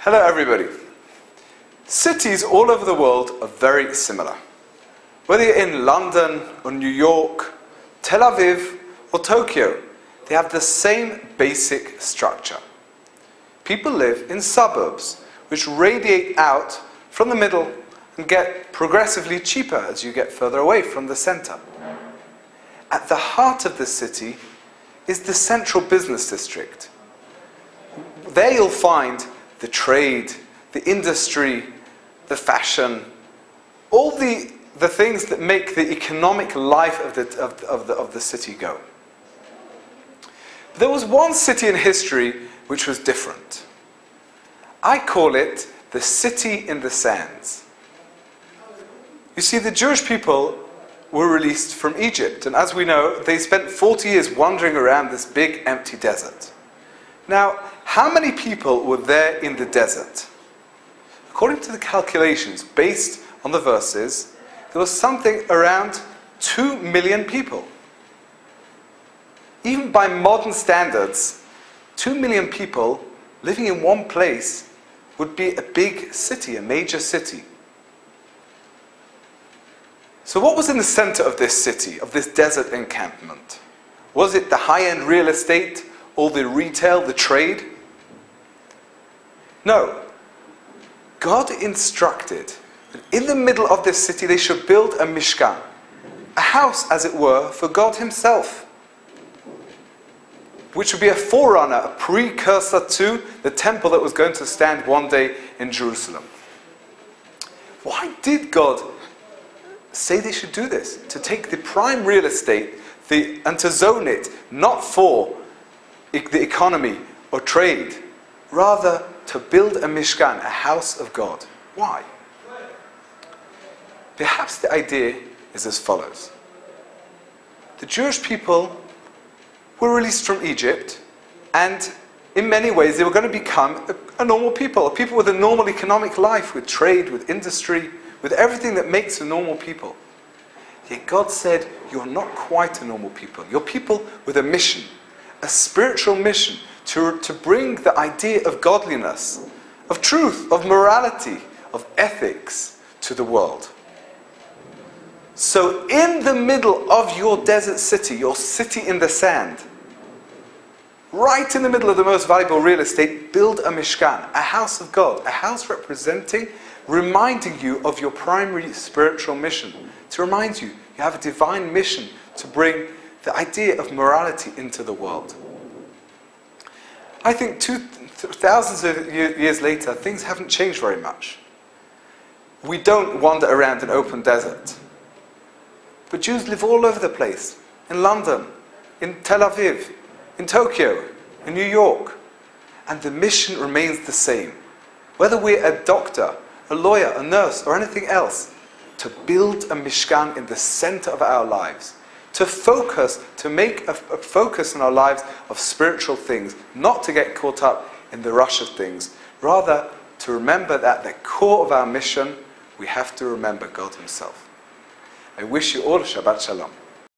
Hello everybody. Cities all over the world are very similar. Whether you're in London or New York, Tel Aviv or Tokyo, they have the same basic structure. People live in suburbs which radiate out from the middle and get progressively cheaper as you get further away from the center. At the heart of the city is the central business district. There you'll find the trade, the industry, the fashion, all the things that make the economic life of the city go. There was one city in history which was different. I call it the city in the sands. You see, the Jewish people were released from Egypt, and as we know, they spent 40 years wandering around this big empty desert. Now, how many people were there in the desert? According to the calculations based on the verses, there was something around 2 million people. Even by modern standards, 2 million people living in one place would be a big city, a major city. So what was in the center of this city, of this desert encampment? Was it the high-end real estate, all the retail, the trade? No. God instructed that in the middle of this city they should build a mishkan, a house, as it were, for God himself, which would be a forerunner, a precursor to the temple that was going to stand one day in Jerusalem. Why did God say they should do this? To take the prime real estate and to zone it, not for the economy or trade, rather to build a mishkan, a house of God. Why? Perhaps the idea is as follows. The Jewish people were released from Egypt, and in many ways they were going to become a normal people, a people with a normal economic life, with trade, with industry, with everything that makes a normal people. Yet God said, you're not quite a normal people. You're people with a mission, a spiritual mission, to bring the idea of godliness, of truth, of morality, of ethics to the world. So in the middle of your desert city, your city in the sand, right in the middle of the most valuable real estate, build a mishkan, a house of God, a house reminding you of your primary spiritual mission, to remind you you have a divine mission to bring the idea of morality into the world. I think thousands of years later, things haven't changed very much. We don't wander around an open desert. But Jews live all over the place, in London, in Tel Aviv, in Tokyo, in New York. And the mission remains the same. Whether we're a doctor, a lawyer, a nurse, or anything else, to build a mishkan in the center of our lives, to focus, to make a focus in our lives of spiritual things, not to get caught up in the rush of things, rather to remember that at the core of our mission, we have to remember God himself. I wish you all a Shabbat Shalom.